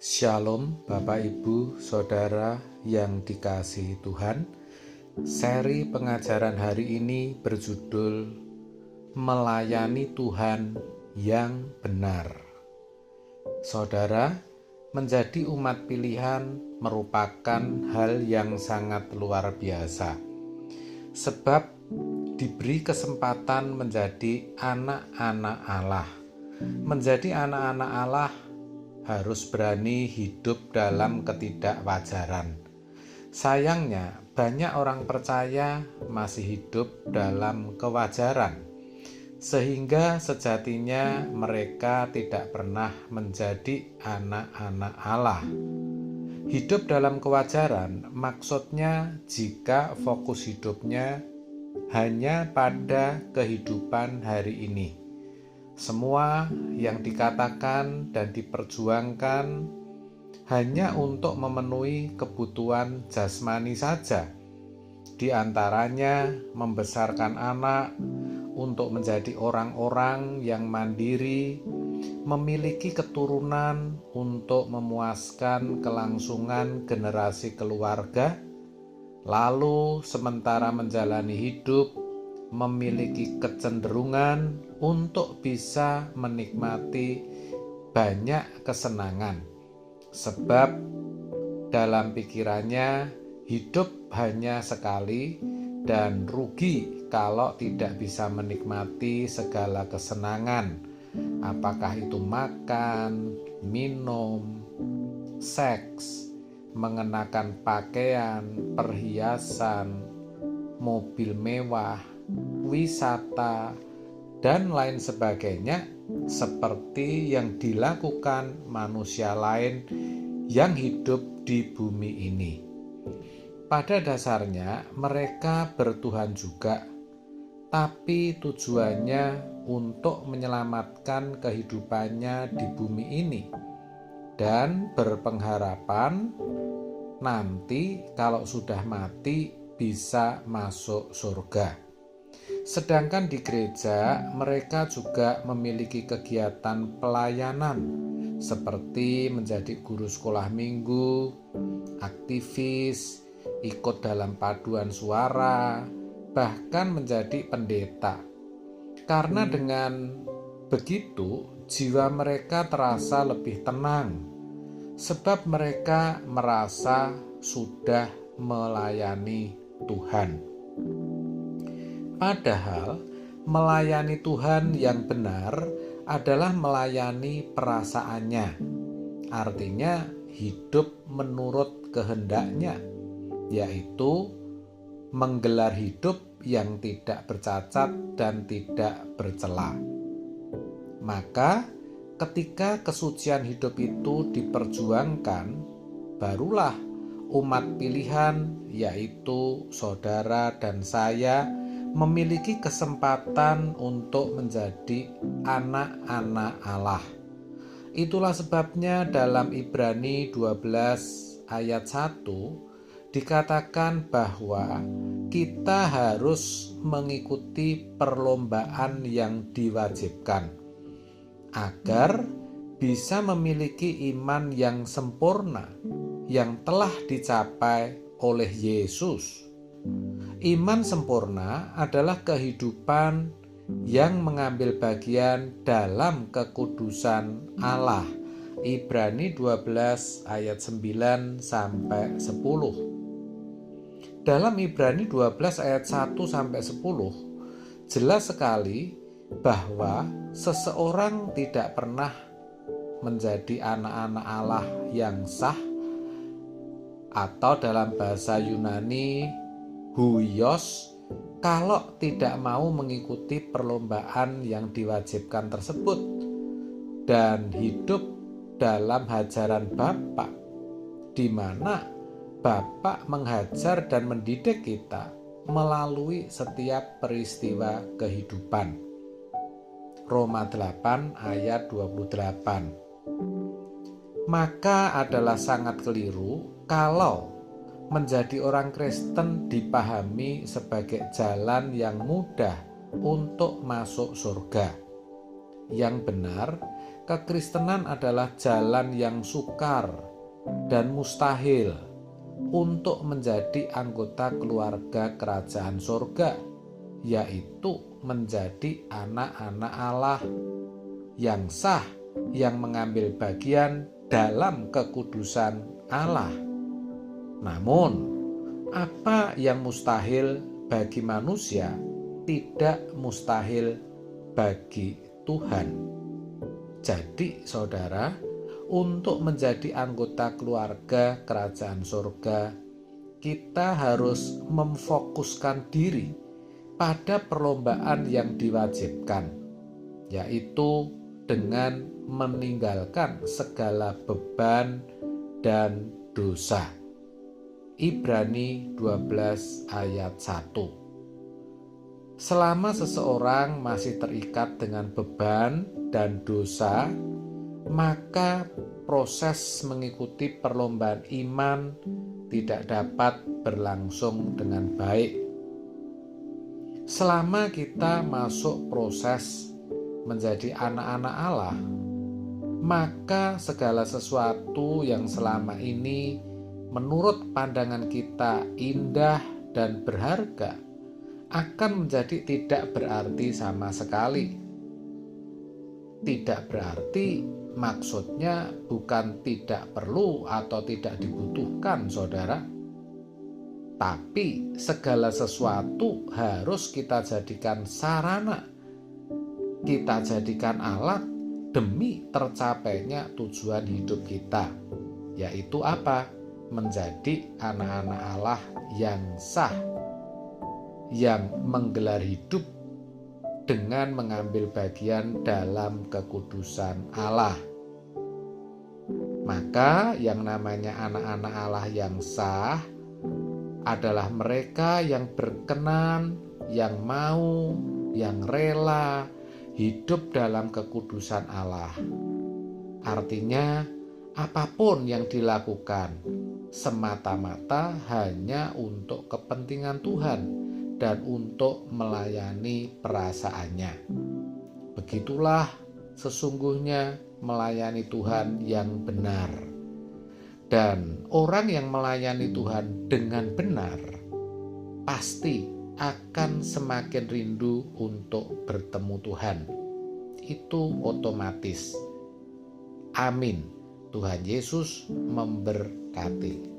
Shalom Bapak Ibu Saudara yang dikasihi Tuhan. Seri pengajaran hari ini berjudul Melayani Tuhan yang Benar. Saudara, menjadi umat pilihan merupakan hal yang sangat luar biasa. Sebab diberi kesempatan menjadi anak-anak Allah. Menjadi anak-anak Allah harus berani hidup dalam ketidakwajaran. Sayangnya, banyak orang percaya masih hidup dalam kewajaran, sehingga sejatinya mereka tidak pernah menjadi anak-anak Allah. Hidup dalam kewajaran maksudnya jika fokus hidupnya hanya pada kehidupan hari ini. Semua yang dikatakan dan diperjuangkan hanya untuk memenuhi kebutuhan jasmani saja. Di antaranya membesarkan anak untuk menjadi orang-orang yang mandiri, memiliki keturunan untuk memuaskan kelangsungan generasi keluarga, lalu sementara menjalani hidup memiliki kecenderungan untuk bisa menikmati banyak kesenangan, sebab dalam pikirannya hidup hanya sekali dan rugi kalau tidak bisa menikmati segala kesenangan, apakah itu makan, minum, seks, mengenakan pakaian, perhiasan, mobil mewah, wisata, dan lain sebagainya, seperti yang dilakukan manusia lain yang hidup di bumi ini. Pada dasarnya mereka bertuhan juga, tapi tujuannya untuk menyelamatkan kehidupannya di bumi ini dan berpengharapan nanti kalau sudah mati bisa masuk surga. Sedangkan di gereja mereka juga memiliki kegiatan pelayanan seperti menjadi guru sekolah minggu, aktivis, ikut dalam paduan suara, bahkan menjadi pendeta. Karena dengan begitu jiwa mereka terasa lebih tenang, sebab mereka merasa sudah melayani Tuhan. Padahal melayani Tuhan yang benar adalah melayani perasaannya, artinya hidup menurut kehendaknya, yaitu menggelar hidup yang tidak bercacat dan tidak bercela. Maka ketika kesucian hidup itu diperjuangkan, barulah umat pilihan, yaitu saudara dan saya, memiliki kesempatan untuk menjadi anak-anak Allah. Itulah sebabnya dalam Ibrani 12 ayat 1 dikatakan bahwa kita harus mengikuti perlombaan yang diwajibkan agar bisa memiliki iman yang sempurna yang telah dicapai oleh Yesus. Iman sempurna adalah kehidupan yang mengambil bagian dalam kekudusan Allah. Ibrani 12 ayat 9 sampai 10. Dalam Ibrani 12 ayat 1 sampai 10 jelas sekali bahwa seseorang tidak pernah menjadi anak-anak Allah yang sah, atau dalam bahasa Yunani huios, kalau tidak mau mengikuti perlombaan yang diwajibkan tersebut dan hidup dalam hajaran Bapa, di mana Bapa menghajar dan mendidik kita melalui setiap peristiwa kehidupan. Roma 8 ayat 28. Maka adalah sangat keliru kalau menjadi orang Kristen dipahami sebagai jalan yang mudah untuk masuk surga. yang benar, kekristenan adalah jalan yang sukar dan mustahil untuk menjadi anggota keluarga kerajaan surga, yaitu menjadi anak-anak Allah yang sah, yang mengambil bagian dalam kekudusan Allah. Namun, apa yang mustahil bagi manusia tidak mustahil bagi Tuhan. Jadi, saudara, untuk menjadi anggota keluarga kerajaan surga, kita harus memfokuskan diri pada perlombaan yang diwajibkan, yaitu dengan meninggalkan segala beban dan dosa. Ibrani 12 ayat 1. Selama seseorang masih terikat dengan beban dan dosa, maka proses mengikuti perlombaan iman tidak dapat berlangsung dengan baik. Selama kita masuk proses menjadi anak-anak Allah, maka segala sesuatu yang selama ini menurut pandangan kita indah dan berharga akan menjadi tidak berarti sama sekali. Tidak berarti maksudnya bukan tidak perlu atau tidak dibutuhkan, saudara. Tapi segala sesuatu harus kita jadikan sarana, kita jadikan alat demi tercapainya tujuan hidup kita, yaitu apa? Menjadi anak-anak Allah yang sah, yang menggelar hidup dengan mengambil bagian dalam kekudusan Allah. Maka yang namanya anak-anak Allah yang sah adalah mereka yang berkenan, yang mau, yang rela hidup dalam kekudusan Allah. Artinya, apapun yang dilakukan semata-mata hanya untuk kepentingan Tuhan dan untuk melayani perasaannya. Begitulah sesungguhnya melayani Tuhan yang benar. Dan orang yang melayani Tuhan dengan benar pasti akan semakin rindu untuk bertemu Tuhan. Itu otomatis. Amin. Tuhan Yesus memberkati.